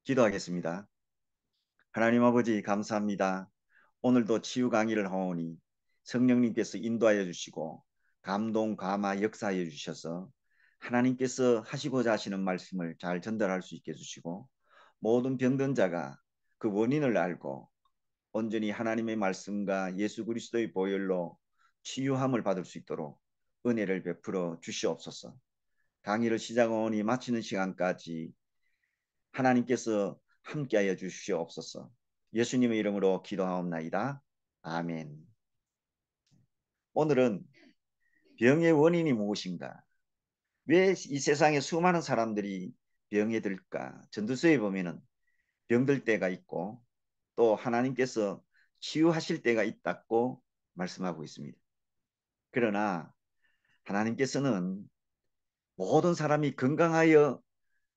기도하겠습니다. 하나님 아버지 감사합니다. 오늘도 치유 강의를 하오니 성령님께서 인도하여 주시고 감동, 감화, 역사하여 주셔서 하나님께서 하시고자 하시는 말씀을 잘 전달할 수 있게 해주시고 모든 병든 자가 그 원인을 알고 온전히 하나님의 말씀과 예수 그리스도의 보혈로 치유함을 받을 수 있도록 은혜를 베풀어 주시옵소서. 강의를 시작하오니 마치는 시간까지 하나님께서 함께하여 주시옵소서. 예수님의 이름으로 기도하옵나이다. 아멘. 오늘은 병의 원인이 무엇인가? 왜 이 세상에 수많은 사람들이 병에 들까? 전도서에 보면은 병들 때가 있고 또 하나님께서 치유하실 때가 있다고 말씀하고 있습니다. 그러나 하나님께서는 모든 사람이 건강하여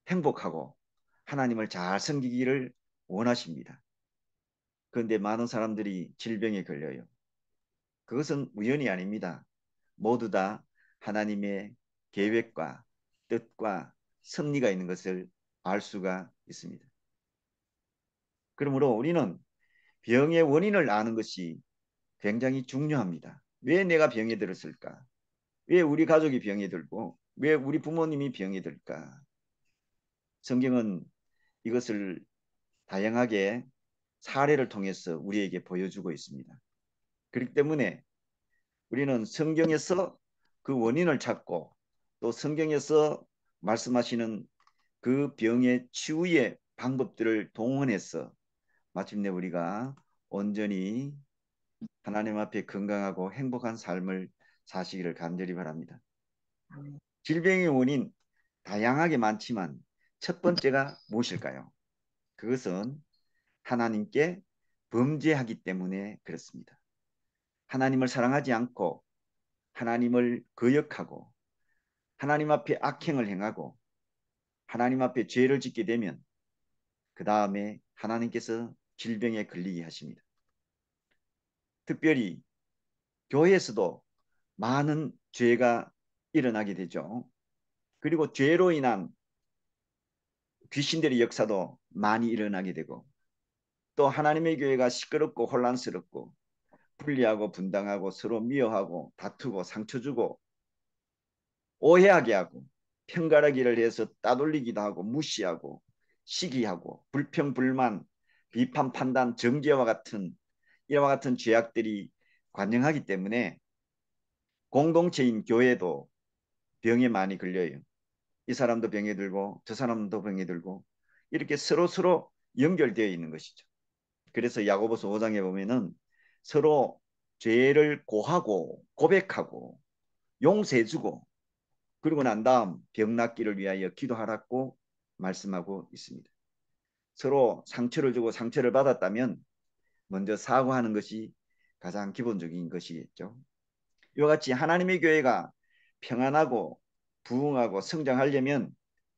행복하고 하나님을 잘 섬기기를 원하십니다. 그런데 많은 사람들이 질병에 걸려요. 그것은 우연이 아닙니다. 모두 다 하나님의 계획과 뜻과 섭리가 있는 것을 알 수가 있습니다. 그러므로 우리는 병의 원인을 아는 것이 굉장히 중요합니다. 왜 내가 병에 들었을까? 왜 우리 가족이 병에 들고 왜 우리 부모님이 병에 들까? 성경은 이것을 다양하게 사례를 통해서 우리에게 보여주고 있습니다. 그렇기 때문에 우리는 성경에서 그 원인을 찾고 또 성경에서 말씀하시는 그 병의 치유의 방법들을 동원해서 마침내 우리가 온전히 하나님 앞에 건강하고 행복한 삶을 사시기를 간절히 바랍니다. 질병의 원인 다양하게 많지만 첫 번째가 무엇일까요? 그것은 하나님께 범죄하기 때문에 그렇습니다. 하나님을 사랑하지 않고 하나님을 거역하고 하나님 앞에 악행을 행하고 하나님 앞에 죄를 짓게 되면 그 다음에 하나님께서 질병에 걸리게 하십니다. 특별히 교회에서도 많은 죄가 일어나게 되죠. 그리고 죄로 인한 귀신들의 역사도 많이 일어나게 되고 또 하나님의 교회가 시끄럽고 혼란스럽고 분리하고 분당하고 서로 미워하고 다투고 상처 주고 오해하게 하고 편가르기를 해서 따돌리기도 하고 무시하고 시기하고 불평 불만 비판 판단 정죄와 같은 이와 같은 죄악들이 관영하기 때문에 공동체인 교회도 병에 많이 걸려요. 이 사람도 병에 들고 저 사람도 병에 들고 이렇게 서로 연결되어 있는 것이죠. 그래서 야고보서 5장에 보면은 서로 죄를 고하고 고백하고 용서해주고 그리고 난 다음 병 낫기를 위하여 기도하라고 말씀하고 있습니다. 서로 상처를 주고 상처를 받았다면 먼저 사과하는 것이 가장 기본적인 것이겠죠. 이와 같이 하나님의 교회가 평안하고 부흥하고 성장하려면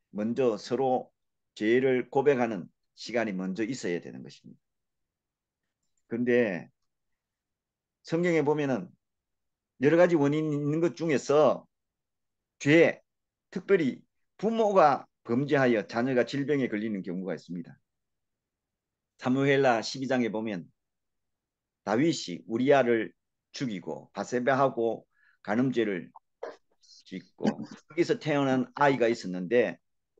먼저 서로 죄를 고백하는 시간이 먼저 있어야 되는 것입니다. 그런데 성경에 보면은 여러 가지 원인이 있는 것 중에서 죄, 특별히 부모가 범죄하여 자녀가 질병에 걸리는 경우가 있습니다. 사무엘하 12장에 보면 다윗이 우리아를 죽이고 바세바하고 간음죄를 짓고 거기서 태어난 아이가 있었는데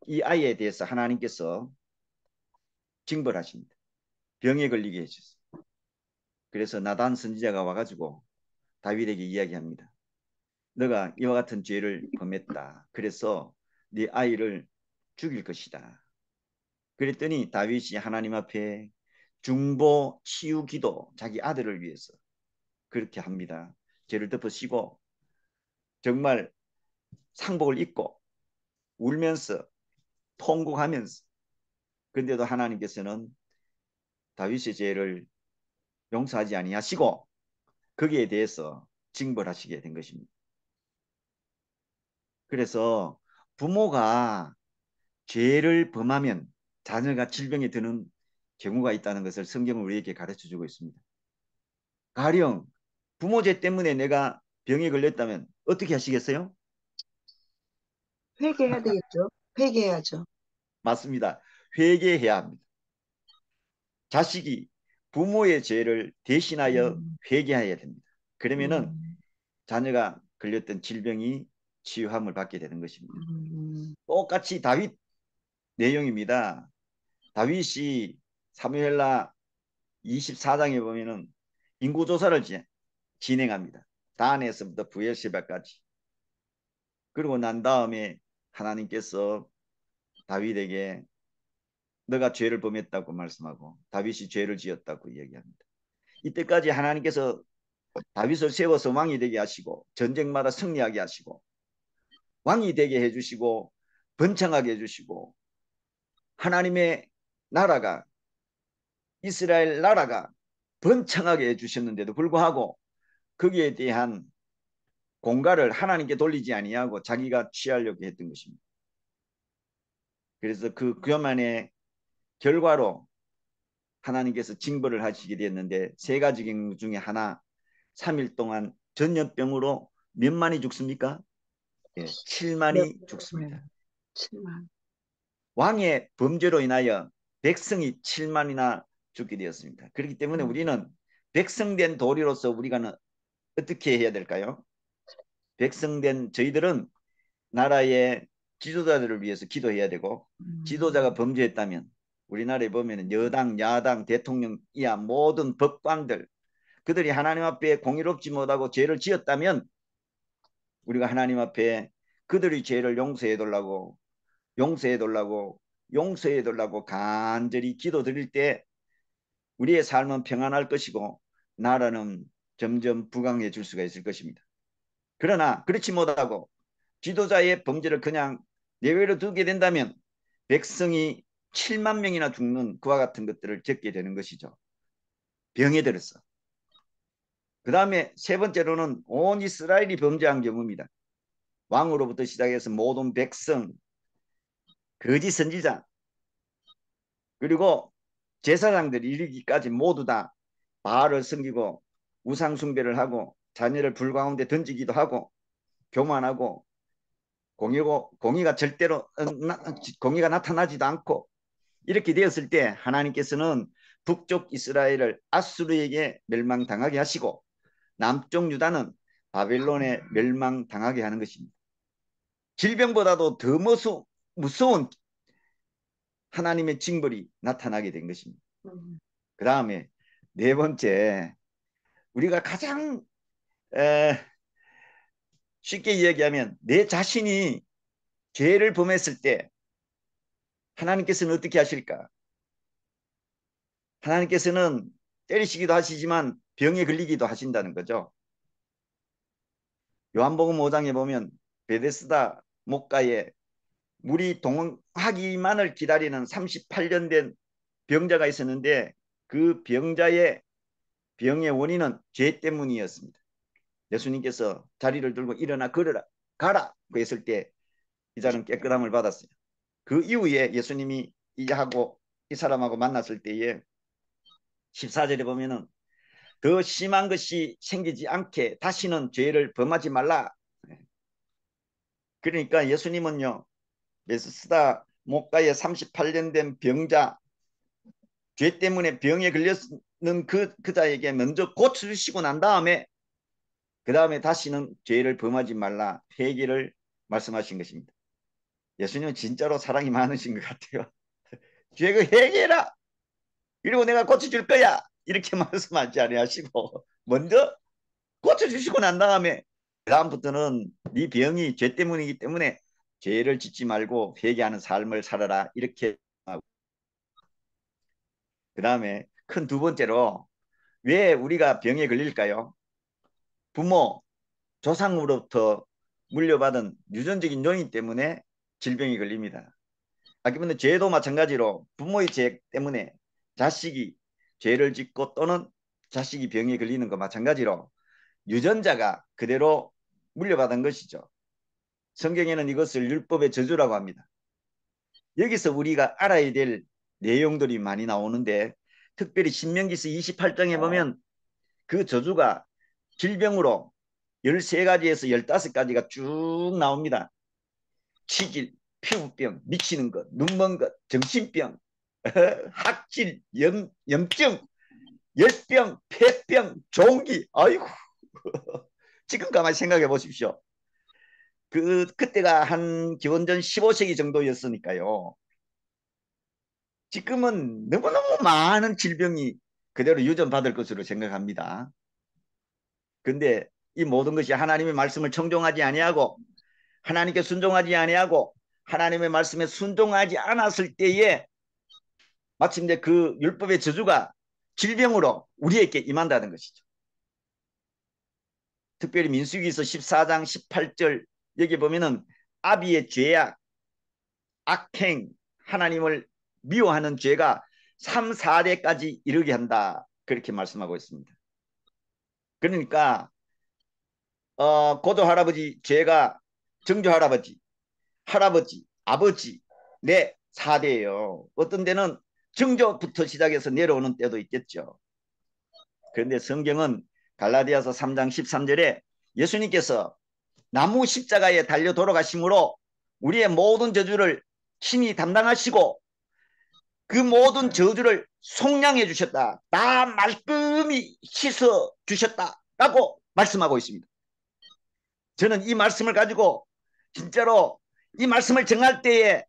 이 아이에 대해서 하나님께서 징벌하십니다. 병에 걸리게 해주셨어요. 그래서 나단 선지자가 와가지고 다윗에게 이야기합니다. 너가 이와 같은 죄를 범했다. 그래서 네 아이를 죽일 것이다. 그랬더니 다윗이 하나님 앞에 중보 치유 기도 자기 아들을 위해서 그렇게 합니다. 죄를 덮으시고 정말 상복을 입고 울면서 통곡하면서 근데도 하나님께서는 다윗의 죄를 용서하지 아니하시고 거기에 대해서 징벌하시게 된 것입니다. 그래서 부모가 죄를 범하면 자녀가 질병에 드는 경우가 있다는 것을 성경은 우리에게 가르쳐 주고 있습니다. 가령 부모 죄 때문에 내가 병에 걸렸다면 어떻게 하시겠어요? 회개해야 되겠죠? 회개해야죠. 맞습니다. 회개해야 합니다. 자식이 부모의 죄를 대신하여 회개해야 됩니다. 그러면은 자녀가 걸렸던 질병이 치유함을 받게 되는 것입니다. 똑같이 다윗 내용입니다. 다윗이 사무엘라 24장에 보면은 인구조사를 진행합니다. 단에서부터 부엘세바까지. 그리고 난 다음에 하나님께서 다윗에게 너가 죄를 범했다고 말씀하고 다윗이 죄를 지었다고 이야기합니다. 이때까지 하나님께서 다윗을 세워서 왕이 되게 하시고 전쟁마다 승리하게 하시고 왕이 되게 해주시고 번창하게 해주시고 하나님의 나라가 이스라엘 나라가 번창하게 해주셨는데도 불구하고 거기에 대한 공갈을 하나님께 돌리지 아니하고 자기가 취하려고 했던 것입니다. 그래서 그 교만의 결과로 하나님께서 징벌을 하시게 됐는데 세 가지 경우 중에 하나 3일 동안 전염병으로 몇 만이 죽습니까? 예, 7만이 죽습니다. 7만. 왕의 범죄로 인하여 백성이 7만이나 죽게 되었습니다. 그렇기 때문에 우리는 백성된 도리로서 우리가 어떻게 해야 될까요? 백성된 저희들은 나라의 지도자들을 위해서 기도해야 되고 지도자가 범죄했다면 우리나라에 보면 여당, 야당, 대통령 이하 모든 법관들 그들이 하나님 앞에 공의롭지 못하고 죄를 지었다면 우리가 하나님 앞에 그들의 죄를 용서해 달라고 간절히 기도드릴 때 우리의 삶은 평안할 것이고 나라는 점점 부강해질 수가 있을 것입니다. 그러나 그렇지 못하고 지도자의 범죄를 그냥 내외로 두게 된다면 백성이 7만 명이나 죽는 그와 같은 것들을 겪게 되는 것이죠. 병에 들었어. 그 다음에 세 번째로는 온 이스라엘이 범죄한 경우입니다. 왕으로부터 시작해서 모든 백성, 거짓 선지자, 그리고 제사장들이 이르기까지 모두 다 바알을 섬기고 우상 숭배를 하고 자녀를 불 가운데 던지기도 하고 교만하고 공의가 절대로 공의가 나타나지도 않고 이렇게 되었을 때 하나님께서는 북쪽 이스라엘을 아수르에게 멸망당하게 하시고 남쪽 유다는 바벨론에 멸망당하게 하는 것입니다. 질병보다도 더 무서운 하나님의 징벌이 나타나게 된 것입니다. 그 다음에 네 번째 우리가 가장 쉽게 이야기하면 내 자신이 죄를 범했을 때 하나님께서는 어떻게 하실까? 하나님께서는 때리시기도 하시지만 병에 걸리기도 하신다는 거죠. 요한복음 5장에 보면 베데스다 목가에 물이 동하기만을 기다리는 38년 된 병자가 있었는데 그 병자의 병의 원인은 죄 때문이었습니다. 예수님께서 자리를 들고 일어나 걸어라 가라 했을 때 이 자는 깨끗함을 받았어요. 그 이후에 예수님이 이 사람하고 만났을 때에 14절에 보면은 더 심한 것이 생기지 않게 다시는 죄를 범하지 말라. 그러니까 예수님은요 베스다 목가에 38년 된 병자 죄 때문에 병에 걸렸는 그 자에게 먼저 고쳐주시고 난 다음에 그 다음에 다시는 죄를 범하지 말라 회개를 말씀하신 것입니다. 예수님은 진짜로 사랑이 많으신 것 같아요. 죄가 회개해라. 그리고 내가 고쳐줄 거야. 이렇게 말씀하지 아니하시고 먼저 고쳐주시고 난 다음에 그 다음부터는 네 병이 죄 때문이기 때문에 죄를 짓지 말고 회개하는 삶을 살아라. 이렇게 하고 그 다음에 큰 두 번째로 왜 우리가 병에 걸릴까요? 부모, 조상으로부터 물려받은 유전적인 요인 때문에 질병이 걸립니다. 아니면 죄도 마찬가지로 부모의 죄 때문에 자식이 죄를 짓고 또는 자식이 병에 걸리는 것 마찬가지로 유전자가 그대로 물려받은 것이죠. 성경에는 이것을 율법의 저주라고 합니다. 여기서 우리가 알아야 될 내용들이 많이 나오는데 특별히 신명기서 28장에 보면 그 저주가 질병으로 13가지에서 15가지가 쭉 나옵니다. 치질, 피부병, 미치는 것, 눈먼 것, 정신병, 학질, 염증, 열병, 폐병, 종기. 아이고, 지금 가만히 생각해 보십시오. 그때가 한 기원전 15세기 정도였으니까요. 지금은 너무너무 많은 질병이 그대로 유전받을 것으로 생각합니다. 근데 이 모든 것이 하나님의 말씀을 청종하지 아니하고 하나님께 순종하지 아니하고 하나님의 말씀에 순종하지 않았을 때에 마침내 그 율법의 저주가 질병으로 우리에게 임한다는 것이죠. 특별히 민수기서 14장 18절 여기 보면은 아비의 죄악, 악행, 하나님을 미워하는 죄가 3, 4대까지 이르게 한다. 그렇게 말씀하고 있습니다. 그러니까 고조 할아버지 죄가 정조 할아버지, 할아버지, 아버지 네 4대예요. 어떤 데는 정조부터 시작해서 내려오는 때도 있겠죠. 그런데 성경은 갈라디아서 3장 13절에 예수님께서 나무 십자가에 달려 돌아가심으로 우리의 모든 저주를 친히 담당하시고 그 모든 저주를 속량해 주셨다. 다 말끔히 씻어 주셨다라고 말씀하고 있습니다. 저는 이 말씀을 가지고 진짜로 이 말씀을 정할 때에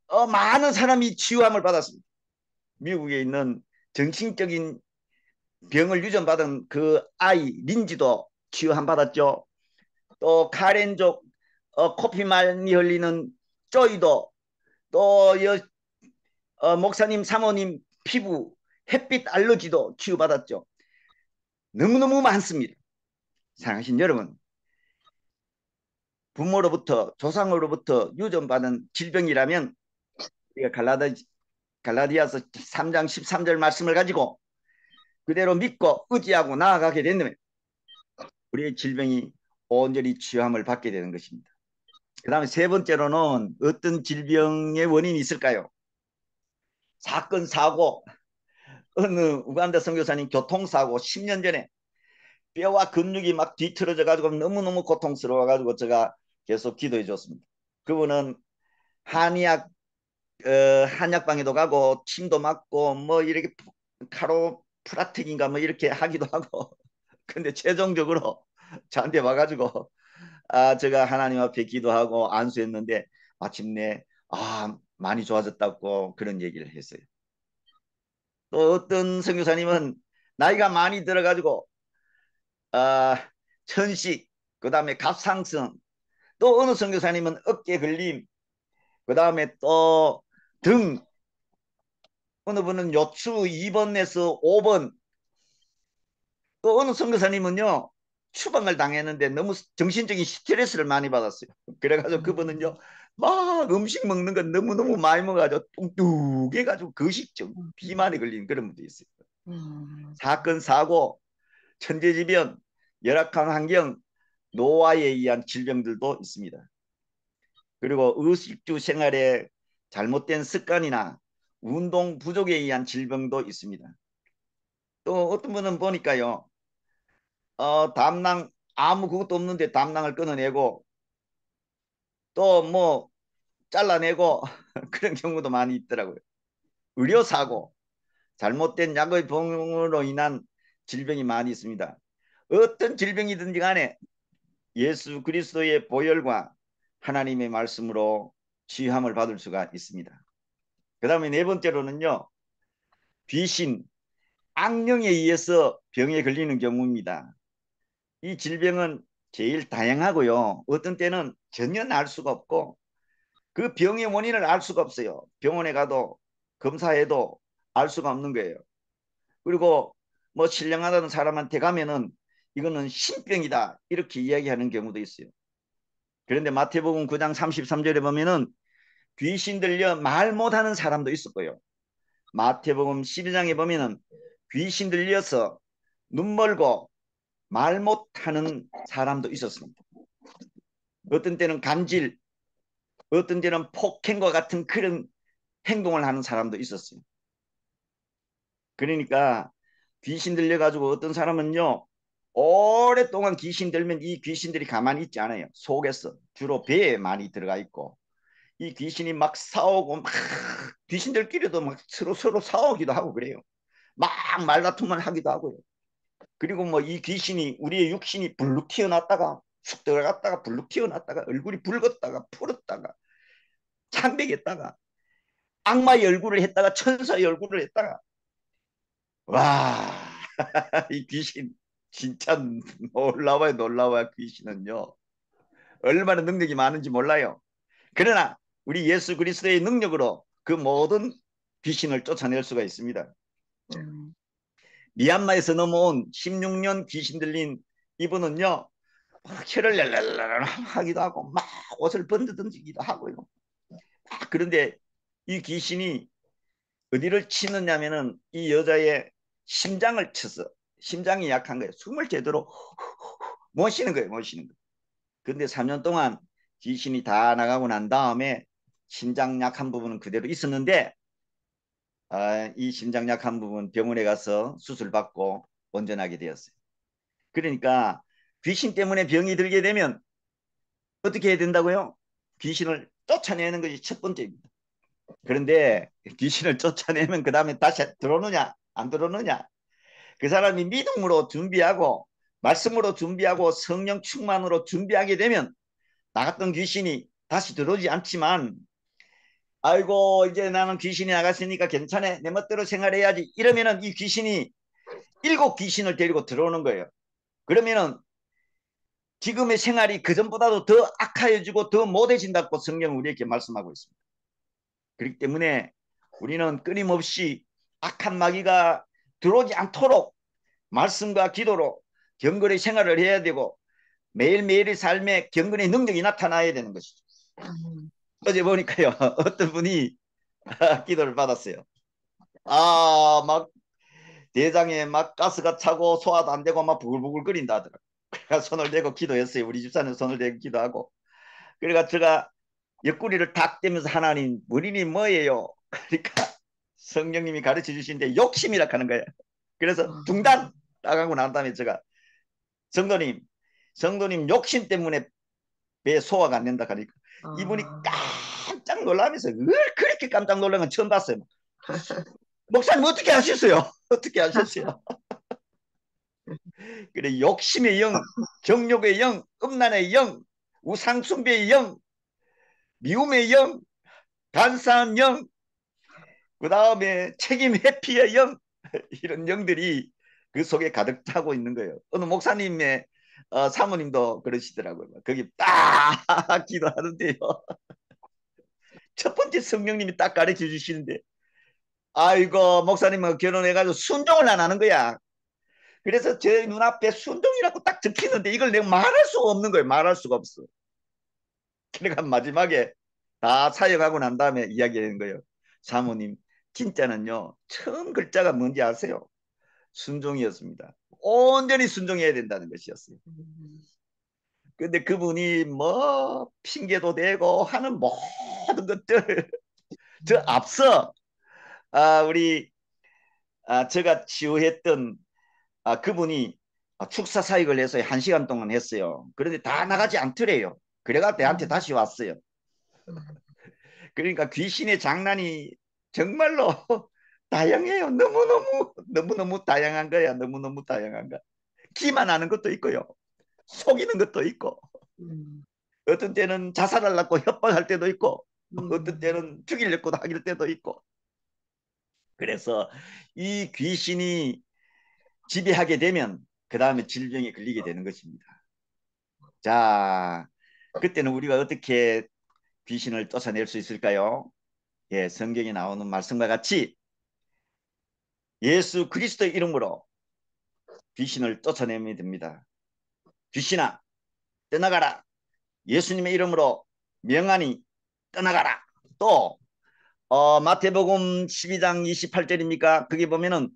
많은 사람이 치유함을 받았습니다. 미국에 있는 정신적인 병을 유전받은 그 아이 린지도 치유함 받았죠. 또 카렌족 코피 많이 흘리는 쪼이도 또 목사님 사모님 피부 햇빛 알러지도 치유받았죠. 너무너무 많습니다. 사랑하신 여러분, 부모로부터 조상으로부터 유전받은 질병이라면 우리가 갈라디아서 3장 13절 말씀을 가지고 그대로 믿고 의지하고 나아가게 되면 우리의 질병이 온전히 치유함을 받게 되는 것입니다. 그 다음에 세 번째로는 어떤 질병의 원인이 있을까요? 사건, 사고. 어느 우간다 선교사님 교통사고 10년 전에 뼈와 근육이 막 뒤틀어져 가지고 너무너무 고통스러워 가지고 제가 계속 기도해 줬습니다. 그분은 한의학 한약방에도 가고 침도 맞고 뭐 이렇게 카로프라틱인가 뭐 이렇게 하기도 하고 근데 최종적으로 저한테 와가지고 제가 하나님 앞에 기도하고 안수했는데 마침내 많이 좋아졌다고 그런 얘기를 했어요. 또 어떤 선교사님은 나이가 많이 들어가지고 천식, 그 다음에 갑상선, 또 어느 선교사님은 어깨 걸림, 그 다음에 또 등, 어느 분은 요추 2번에서 5번, 또 어느 선교사님은요 추방을 당했는데 너무 정신적인 스트레스를 많이 받았어요. 그래가지고 그분은요 막 음식 먹는 건 너무너무 많이 먹어가지고 뚱뚱해가지고 거식증, 비만에 걸린 그런 분도 있어요. 사건, 사고, 천재지변, 열악한 환경, 노화에 의한 질병들도 있습니다. 그리고 의식주 생활에 잘못된 습관이나 운동 부족에 의한 질병도 있습니다. 또 어떤 분은 보니까요, 담낭 아무 그것도 없는데 담낭을 끊어내고 또 뭐 잘라내고 그런 경우도 많이 있더라고요. 의료사고, 잘못된 약의 복용으로 인한 질병이 많이 있습니다. 어떤 질병이든지 간에 예수 그리스도의 보혈과 하나님의 말씀으로 치유함을 받을 수가 있습니다. 그 다음에 네 번째로는요. 귀신, 악령에 의해서 병에 걸리는 경우입니다. 이 질병은 제일 다양하고요. 어떤 때는 전혀 알 수가 없고 그 병의 원인을 알 수가 없어요. 병원에 가도 검사해도 알 수가 없는 거예요. 그리고 뭐 신령하다는 사람한테 가면은 이거는 신병이다 이렇게 이야기하는 경우도 있어요. 그런데 마태복음 9장 33절에 보면은 귀신 들려 말 못하는 사람도 있었고요. 마태복음 12장에 보면은 귀신 들려서 눈 멀고 말 못하는 사람도 있었습니다. 어떤 때는 간질, 어떤 때는 폭행과 같은 그런 행동을 하는 사람도 있었어요. 그러니까 귀신 들려가지고 어떤 사람은요 오랫동안 귀신 들면 이 귀신들이 가만히 있지 않아요. 속에서 주로 배에 많이 들어가 있고 이 귀신이 막 싸우고 막 귀신들끼리도 막 서로 싸우기도 하고 그래요. 막 말다툼을 하기도 하고요. 그리고 뭐 이 귀신이 우리의 육신이 불룩 튀어났다가 쑥 들어갔다가 불룩 튀어났다가 얼굴이 붉었다가 푸렸다가 창백했다가 악마의 얼굴을 했다가 천사의 얼굴을 했다가 와, 이 귀신 진짜 놀라워요. 놀라워요. 귀신은요. 얼마나 능력이 많은지 몰라요. 그러나 우리 예수 그리스도의 능력으로 그 모든 귀신을 쫓아낼 수가 있습니다. 미얀마에서 넘어온 16년 귀신 들린 이분은요. 혀를 랄랄랄 하기도 하고 막 옷을 번드던지기도 하고요. 그런데 이 귀신이 어디를 치느냐면은 이 여자의 심장을 쳐서 심장이 약한 거예요. 숨을 제대로 못 쉬는 거예요. 못 쉬는 거예요. 근데 3년 동안 귀신이 다 나가고 난 다음에 심장 약한 부분은 그대로 있었는데 이 심장 약한 부분 병원에 가서 수술받고 온전하게 되었어요. 그러니까 귀신 때문에 병이 들게 되면 어떻게 해야 된다고요? 귀신을 쫓아내는 것이 첫 번째입니다. 그런데 귀신을 쫓아내면 그 다음에 다시 들어오느냐 안 들어오느냐 그 사람이 믿음으로 준비하고 말씀으로 준비하고 성령 충만으로 준비하게 되면 나갔던 귀신이 다시 들어오지 않지만 아이고 이제 나는 귀신이 나갔으니까 괜찮아 내 멋대로 생활해야지 이러면은 이 귀신이 7 귀신을 데리고 들어오는 거예요. 그러면은 지금의 생활이 그전보다도 더 악화해지고 더 못해진다고 성경은 우리에게 말씀하고 있습니다. 그렇기 때문에 우리는 끊임없이 악한 마귀가 들어오지 않도록 말씀과 기도로 경건의 생활을 해야 되고 매일매일의 삶에 경건의 능력이 나타나야 되는 것이죠. 어제 보니까요. 어떤 분이 기도를 받았어요. 막 대장에 막 가스가 차고 소화도 안 되고 막 부글부글 끓인다 하더라고요. 그래서 손을 대고 기도했어요. 우리 집사는 손을 대고 기도하고. 그래가 제가 옆구리를 탁 대면서 하나님 본인이 뭐예요? 그러니까 성령님이 가르쳐 주시는데 욕심이라 하는 거예요. 그래서 둥단 나가고 난 다음에 제가 성도님 욕심 때문에 배 소화가 안 된다 하니까 이분이 깜짝 놀라면서 그렇게 깜짝 놀란 건 처음 봤어요. 목사님 어떻게 하셨어요? 어떻게 하셨어요? 그래 욕심의 영, 정욕의 영, 음란의 영, 우상숭배의 영, 미움의 영, 간사한 영, 그 다음에 책임 회피의 영 이런 영들이 그 속에 가득 차고 있는 거예요. 어느 목사님의 사모님도 그러시더라고요. 거기 딱 기도하는데요. 첫 번째 성령님이 딱 가르쳐 주시는데 아이고 목사님은 결혼해가지고 순종을 안 하는 거야. 그래서 제 눈앞에 순종이라고 딱 적히는데 이걸 내가 말할 수가 없는 거예요. 말할 수가 없어. 그러니까 마지막에 다 사역하고 난 다음에 이야기하는 거예요. 사모님 진짜는요. 처음 글자가 뭔지 아세요? 순종이었습니다. 온전히 순종해야 된다는 것이었어요. 근데 그분이 뭐 핑계도 대고 하는 모든 것들 저 앞서 우리 제가 치유했던 그분이 축사 사역을 해서 1시간 동안 했어요. 그런데 다 나가지 않더래요. 그래가 내한테 다시 왔어요. 그러니까 귀신의 장난이 정말로 다양해요. 너무너무 다양한 거야. 너무너무 다양한 거. 기만하는 것도 있고요. 속이는 것도 있고 어떤 때는 자살하려고 협박할 때도 있고 어떤 때는 죽이려고 하길 때도 있고 그래서 이 귀신이 지배하게 되면 그 다음에 질병에 걸리게 되는 것입니다. 자, 그때는 우리가 어떻게 귀신을 쫓아낼 수 있을까요? 예, 성경에 나오는 말씀과 같이 예수 그리스도의 이름으로 귀신을 쫓아내면 됩니다. 귀신아, 떠나가라. 예수님의 이름으로 명하니 떠나가라. 또 마태복음 12장 28절입니까? 거기 보면은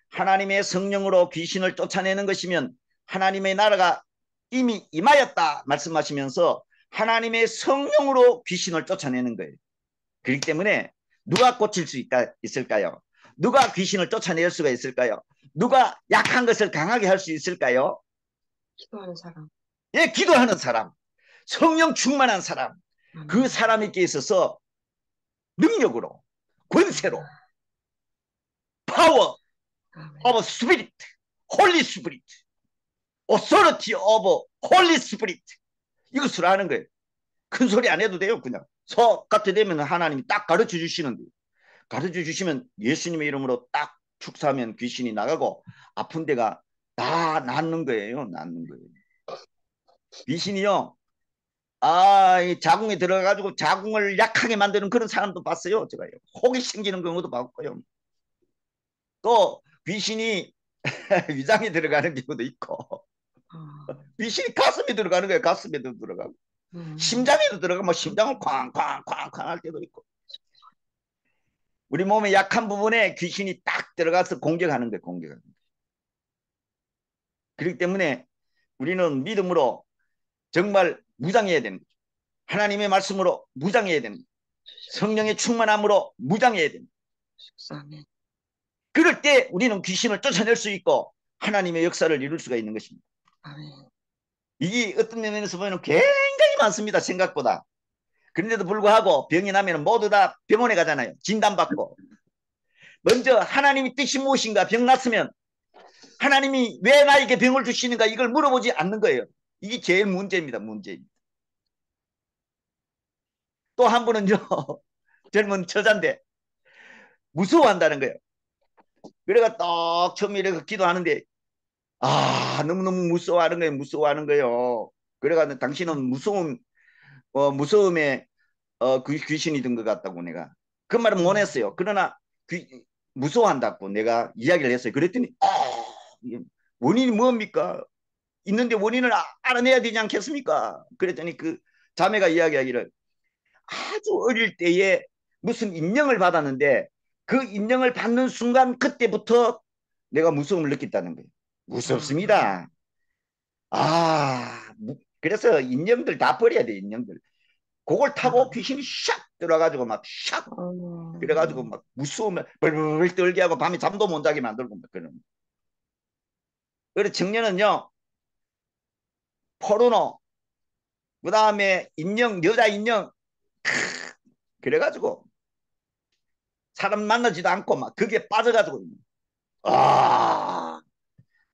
하나님의 성령으로 귀신을 쫓아내는 것이면 하나님의 나라가 이미 임하였다 말씀하시면서 하나님의 성령으로 귀신을 쫓아내는 거예요. 그렇기 때문에 누가 고칠 수 있을까요? 누가 귀신을 쫓아낼 수가 있을까요? 누가 약한 것을 강하게 할 수 있을까요? 기도하는 사람. 예, 기도하는 사람, 성령 충만한 사람, 그 사람에게 있어서 능력으로, 권세로, 파워 오브 스피릿, 홀리 스피릿, 오소리티 오브 홀리 스피릿, 이것을 아는 거예요. 큰 소리 안 해도 돼요. 그냥 서 같이 되면 하나님이 딱 가르쳐 주시는데, 가르쳐 주시면 예수님의 이름으로 딱 축사하면 귀신이 나가고 아픈 데가 다 낫는 거예요. 낫는 거예요. 귀신이요, 이 자궁에 들어가가지고 자궁을 약하게 만드는 그런 사람도 봤어요. 제가요. 혹이 생기는 경우도 봤고요. 또 귀신이 위장에 들어가는 경우도 있고, 귀신이 가슴에 들어가는 거예요. 가슴에도 들어가고, 심장에도 들어가면 심장을 쾅쾅쾅쾅 할 때도 있고, 우리 몸의 약한 부분에 귀신이 딱 들어가서 공격하는 거예요. 공격하는 거예요. 그렇기 때문에 우리는 믿음으로 정말 무장해야 되는 거죠. 하나님의 말씀으로 무장해야 되는 거죠. 성령의 충만함으로 무장해야 됩니다. 그럴 때 우리는 귀신을 쫓아낼 수 있고 하나님의 역사를 이룰 수가 있는 것입니다. 이게 어떤 면에서 보면 굉장히 많습니다. 생각보다. 그런데도 불구하고 병이 나면 모두 다 병원에 가잖아요. 진단받고. 먼저 하나님의 뜻이 무엇인가, 병 났으면 하나님이 왜 나에게 병을 주시는가 이걸 물어보지 않는 거예요. 이게 제일 문제입니다. 문제입니다. 또 한 분은요, 젊은 처자인데 무서워한다는 거예요. 그래가 딱 처음에 이렇게 기도하는데 너무너무 무서워하는 거예요. 무서워하는 거예요. 그래가 당신은 무서움에 귀신이 든 것 같다고 내가 그 말은 못 했어요. 그러나 무서워한다고 내가 이야기를 했어요. 그랬더니 원인이 뭡니까? 있는데 원인을 알아내야 되지 않겠습니까? 그랬더니 그 자매가 이야기하기를 아주 어릴 때에 무슨 인령을 받았는데 그 인령을 받는 순간 그때부터 내가 무서움을 느꼈다는 거예요. 무섭습니다. 그래서 인형들 다 버려야 돼. 인형들 그걸 타고 귀신이 샥 들어가지고 샥 그래가지고 막 무서우면 벌벌 떨게 하고 밤에 잠도 못 자게 만들고 막 그런. 그래서 청년은요, 포르노, 그 다음에 인형, 여자 인형, 그래가지고 사람 만나지도 않고 막 그게 빠져가지고.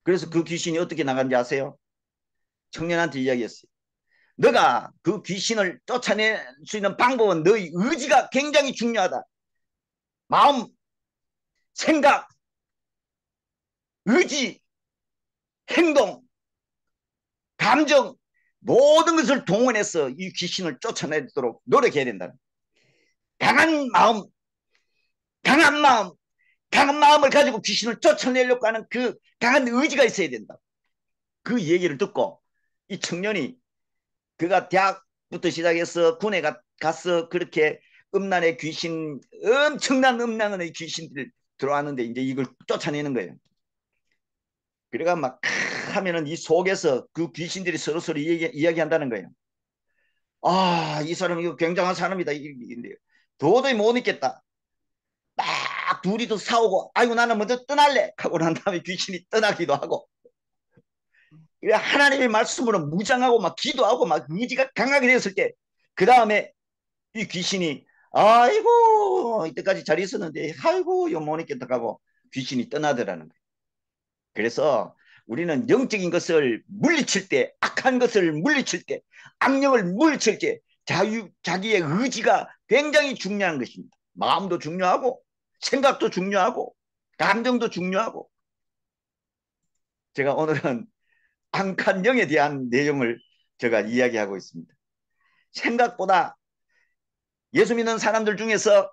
그래서 그 귀신이 어떻게 나간지 아세요? 청년한테 이야기했어요. 너가 그 귀신을 쫓아낼 수 있는 방법은 너의 의지가 굉장히 중요하다. 마음, 생각, 의지, 행동, 감정, 모든 것을 동원해서 이 귀신을 쫓아내도록 노력해야 된다. 강한 마음, 강한 마음, 강한 마음을 가지고 귀신을 쫓아내려고 하는 그 강한 의지가 있어야 된다. 그 얘기를 듣고 이 청년이, 그가 대학부터 시작해서 군에 가서 그렇게 음란의 귀신, 엄청난 음란의 귀신들 들어왔는데 이제 이걸 쫓아내는 거예요. 그래가 막 하면은 이 속에서 그 귀신들이 서로 이야기한다는 거예요. 이 사람 이거 굉장한 사람이다. 도저히 못 믿겠다. 막 둘이도 싸우고, 아이고 나는 먼저 떠날래 하고 난 다음에 귀신이 떠나기도 하고, 하나님의 말씀으로 무장하고 막 기도하고 막 의지가 강하게 됐을 때, 그 다음에 이 귀신이 아이고 이때까지 잘 있었는데 아이고 이거 못 있겠다 하고 귀신이 떠나더라는 거예요. 그래서 우리는 영적인 것을 물리칠 때, 악한 것을 물리칠 때, 악령을 물리칠 때 자기의 의지가 굉장히 중요한 것입니다. 마음도 중요하고 생각도 중요하고 감정도 중요하고. 제가 오늘은 악한 영에 대한 내용을 제가 이야기하고 있습니다. 생각보다 예수 믿는 사람들 중에서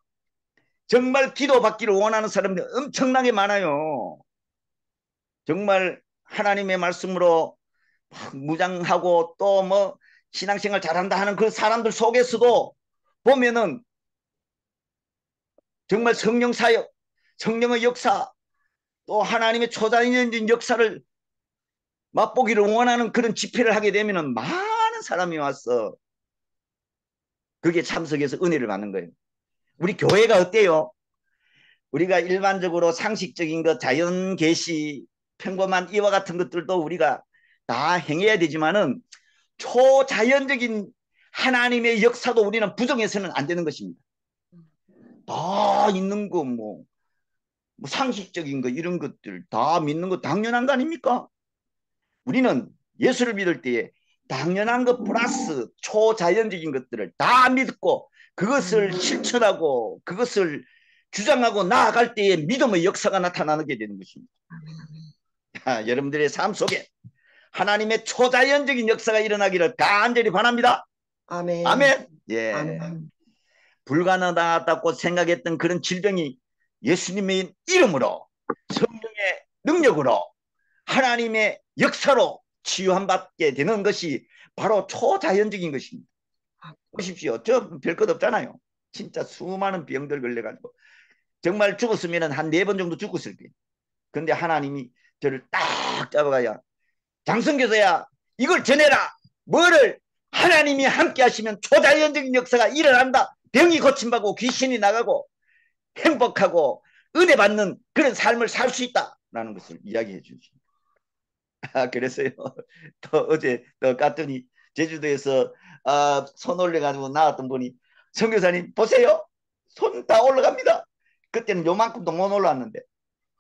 정말 기도받기를 원하는 사람들이 엄청나게 많아요. 정말 하나님의 말씀으로 무장하고 또 뭐 신앙생활 잘한다 하는 그 사람들 속에서도 보면은 정말 성령 사역, 성령의 역사, 또 하나님의 초자연적인 역사를 맛보기를 원하는 그런 집회를 하게 되면은 많은 사람이 와서 그게 참석해서 은혜를 받는 거예요. 우리 교회가 어때요? 우리가 일반적으로 상식적인 것, 자연 계시, 평범한 이와 같은 것들도 우리가 다 행해야 되지만은 초자연적인 하나님의 역사도 우리는 부정해서는 안 되는 것입니다. 다 있는 거, 뭐 상식적인 거, 이런 것들 다 믿는 거 당연한 거 아닙니까? 우리는 예수를 믿을 때에 당연한 것 플러스 초자연적인 것들을 다 믿고 그것을 실천하고 그것을 주장하고 나아갈 때에 믿음의 역사가 나타나게 되는 것입니다. 여러분들의 삶 속에 하나님의 초자연적인 역사가 일어나기를 간절히 바랍니다. 아멘. 아멘. 예. 아멘. 불가능하다고 생각했던 그런 질병이 예수님의 이름으로 성령의 능력으로 하나님의 역사로 치유함받게 되는 것이 바로 초자연적인 것입니다. 보십시오. 저 별 것 없잖아요. 진짜 수많은 병들 걸려가지고 정말 죽었으면 한 4번 정도 죽었을 거예요. 근데 하나님이 저를 딱 잡아가야 장성교사야 이걸 전해라. 뭐를? 하나님이 함께 하시면 초자연적인 역사가 일어난다. 병이 고침받고 귀신이 나가고 행복하고 은혜 받는 그런 삶을 살 수 있다라는 것을 이야기해 주십니다. 그래서요. 또 어제 또 갔더니 제주도에서 손 올려가지고 나왔던 분이 선교사님 보세요. 손 다 올라갑니다. 그때는 요만큼도 못 올라왔는데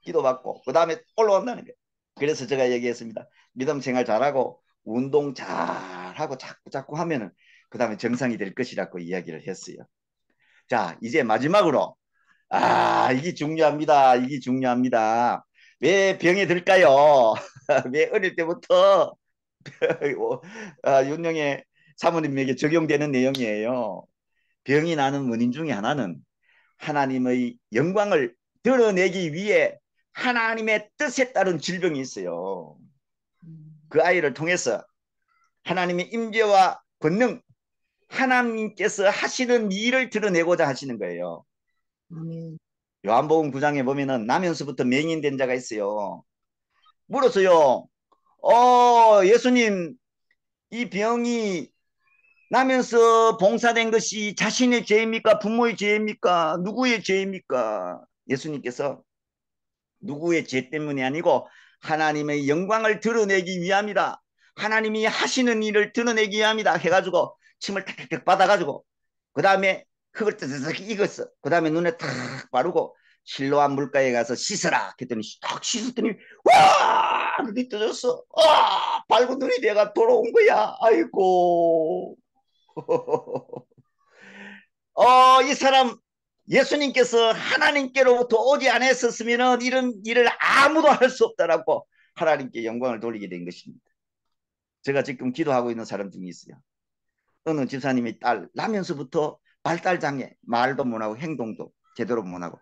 기도받고 그 다음에 올라온다는 거예요. 그래서 제가 얘기했습니다. 믿음 생활 잘하고 운동 잘하고 자꾸 하면은 그 다음에 정상이 될 것이라고 이야기를 했어요. 자, 이제 마지막으로 이게 중요합니다. 이게 중요합니다. 왜 병에 들까요? 왜 어릴 때부터 윤영의 사모님에게 적용되는 내용이에요. 병이 나는 원인 중에 하나는 하나님의 영광을 드러내기 위해 하나님의 뜻에 따른 질병이 있어요. 그 아이를 통해서 하나님의 임재와 권능, 하나님께서 하시는 일을 드러내고자 하시는 거예요. 요한복음 9장에 보면은 나면서부터 맹인된 자가 있어요. 물었어요. 예수님, 이 병이 나면서 봉사된 것이 자신의 죄입니까? 부모의 죄입니까? 누구의 죄입니까? 예수님께서 누구의 죄 때문이 아니고 하나님의 영광을 드러내기 위함이다. 하나님이 하시는 일을 드러내기 위함이다. 해가지고 침을 탁탁 받아가지고 그 다음에 흙을 뜨뜻하게 익었어. 그 다음에 눈에 탁 바르고 실로암 물가에 가서 씻어라 했더니 딱 씻었더니 와! 눈이 떠졌어. 밝은 눈이 내가 돌아온 거야. 아이고. 이 사람 예수님께서 하나님께로부터 오지 않았었으면 이런 일을 아무도 할 수 없다라고 하나님께 영광을 돌리게 된 것입니다. 제가 지금 기도하고 있는 사람 중에 있어요. 어느 집사님의 딸 나면서부터 발달장애, 말도 못하고 행동도 제대로 못하고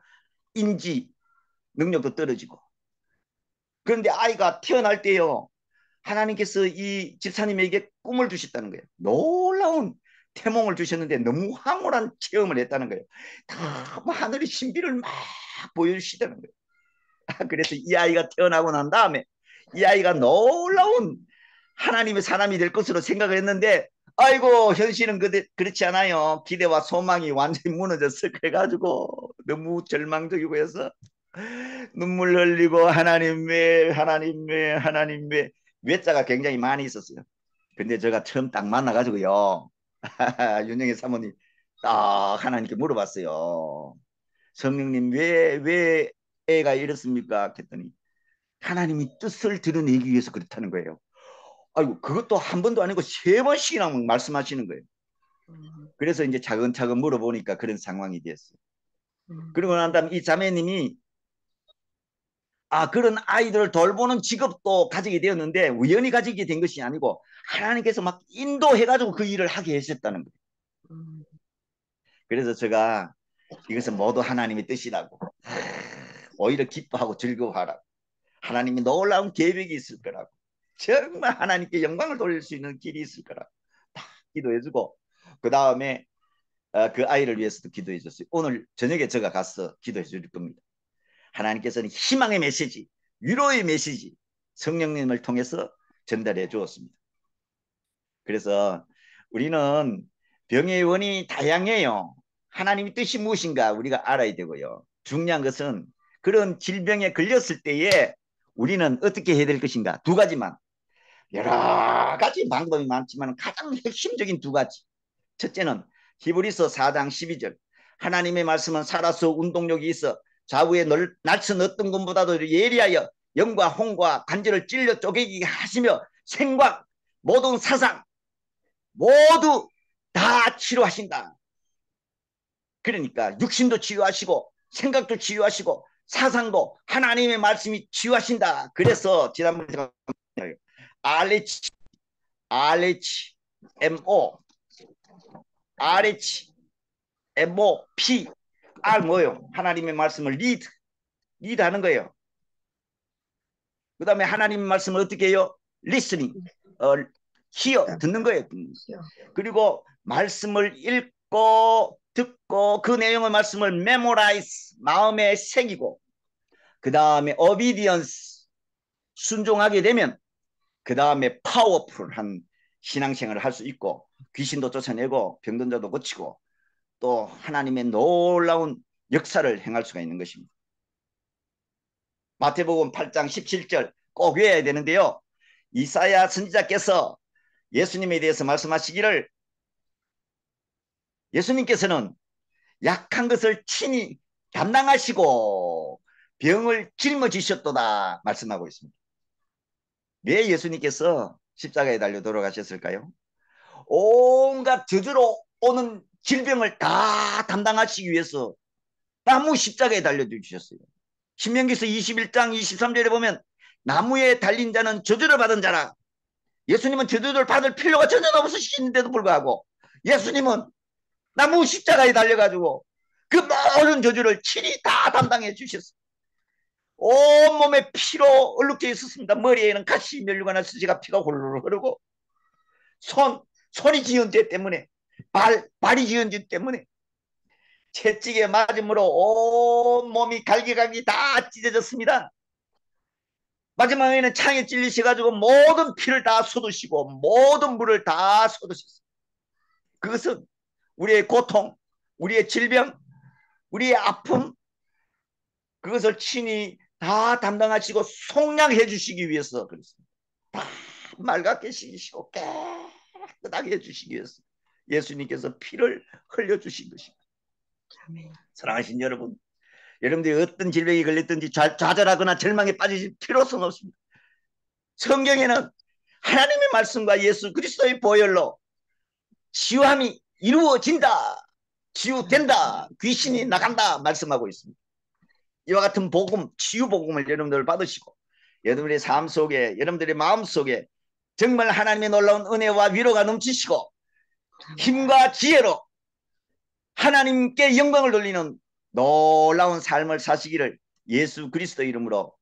인지 능력도 떨어지고 그런데 아이가 태어날 때요 하나님께서 이 집사님에게 꿈을 주셨다는 거예요. 놀라운 태몽을 주셨는데 너무 황홀한 체험을 했다는 거예요. 다 하늘의 신비를 막 보여주시다는 거예요. 그래서 이 아이가 태어나고 난 다음에 이 아이가 놀라운 하나님의 사람이 될 것으로 생각을 했는데 아이고 현실은 그렇지 않아요. 기대와 소망이 완전히 무너졌어. 그래가지고 너무 절망적이고 해서 눈물 흘리고 하나님 왜 하나님 왜 하나님 왜 외자가 굉장히 많이 있었어요. 근데 제가 처음 딱 만나가지고요. 윤영의 사모님 딱 하나님께 물어봤어요. 성령님 왜 애가 이렇습니까? 했더니 하나님이 뜻을 드러내기 위해서 그렇다는 거예요. 아이고 그것도 한 번도 아니고 3번씩이나 말씀하시는 거예요. 그래서 이제 차근차근 물어보니까 그런 상황이 됐어요. 그리고 난 다음에 이 자매님이 그런 아이들을 돌보는 직업도 가지게 되었는데 우연히 가지게 된 것이 아니고 하나님께서 막 인도해가지고 그 일을 하게 하셨다는 거예요. 그래서 제가 이것은 모두 하나님의 뜻이라고 오히려 기뻐하고 즐거워하라고 하나님이 놀라운 계획이 있을 거라고 정말 하나님께 영광을 돌릴 수 있는 길이 있을 거라고 다 기도해주고 그 다음에 그 아이를 위해서도 기도해 줬어요. 오늘 저녁에 제가 가서 기도해 줄 겁니다. 하나님께서는 희망의 메시지, 위로의 메시지 성령님을 통해서 전달해 주었습니다. 그래서 우리는 병의 원인이 다양해요. 하나님의 뜻이 무엇인가 우리가 알아야 되고요. 중요한 것은 그런 질병에 걸렸을 때에 우리는 어떻게 해야 될 것인가. 2가지만. 여러 가지 방법이 많지만 가장 핵심적인 2가지. 첫째는 히브리서 4장 12절. 하나님의 말씀은 살아서 운동력이 있어 좌우에 날선 어떤 것보다도 예리하여 영과 홍과 관절을 찔러 쪼개기게 하시며 생각 모든 사상 모두 다 치료하신다. 그러니까 육신도 치유하시고 생각도 치유하시고 사상도 하나님의 말씀이 치유하신다. 그래서 지난번에 제가 RH RH MO RH MO P R 뭐예요? 하나님의 말씀을 리드하는 거예요. 그 다음에 하나님의 말씀을 어떻게 해요? listening, hear, 듣는 거예요. 그리고 말씀을 읽고 듣고 그 내용의 말씀을 memorize, 마음에 새기고 그 다음에 obedience, 순종하게 되면 그 다음에 파워풀한 신앙생활을 할 수 있고 귀신도 쫓아내고 병든 자도 고치고 또 하나님의 놀라운 역사를 행할 수가 있는 것입니다. 마태복음 8장 17절 꼭 외워야 되는데요. 이사야 선지자께서 예수님에 대해서 말씀하시기를 예수님께서는 약한 것을 친히 담당하시고 병을 짊어지셨도다 말씀하고 있습니다. 왜 예수님께서 십자가에 달려 돌아가셨을까요? 온갖 저주로 오는 질병을 다 담당하시기 위해서 나무 십자가에 달려주셨어요. 신명기서 21장 23절에 보면 나무에 달린 자는 저주를 받은 자라. 예수님은 저주를 받을 필요가 전혀 없으시는데도 불구하고 예수님은 나무 십자가에 달려가지고 그 모든 저주를 친히 다 담당해 주셨어요. 온몸에 피로 얼룩져 있었습니다. 머리에는 가시 면류관을 수지가 피가 홀로 흐르고 손이 지은 죄 때문에 발이 지은 죄 때문에 채찍에 맞음으로 온몸이 갈기갈기 다 찢어졌습니다. 마지막에는 창에 찔리셔가지고 모든 피를 다 쏟으시고 모든 물을 다 쏟으셨어요. 그것은 우리의 고통, 우리의 질병, 우리의 아픔 그것을 친히 다 담당하시고 속량해 주시기 위해서 그렇습니다. 다 맑게 씻기시고 깨끗하게 해주시기 위해서 예수님께서 피를 흘려주신 것입니다. 아멘. 사랑하신 여러분, 여러분들이 어떤 질병에 걸렸든지 좌절하거나 절망에 빠지실 필요성은 없습니다. 성경에는 하나님의 말씀과 예수 그리스도의 보혈로 치유함이 이루어진다, 치유된다, 귀신이 나간다 말씀하고 있습니다. 이와 같은 복음, 치유 복음을 여러분들 받으시고 여러분들의 삶 속에, 여러분들의 마음 속에 정말 하나님의 놀라운 은혜와 위로가 넘치시고 힘과 지혜로 하나님께 영광을 돌리는 놀라운 삶을 사시기를 예수 그리스도 이름으로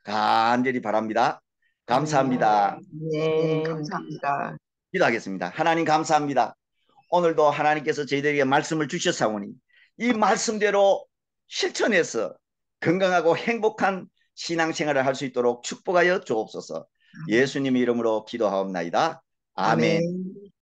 간절히 바랍니다. 감사합니다. 네, 감사합니다. 기도하겠습니다. 하나님 감사합니다. 오늘도 하나님께서 저희들에게 말씀을 주셨사오니 이 말씀대로 실천해서 건강하고 행복한 신앙생활을 할 수 있도록 축복하여 주옵소서. 예수님의 이름으로 기도하옵나이다. 아멘. 아멘.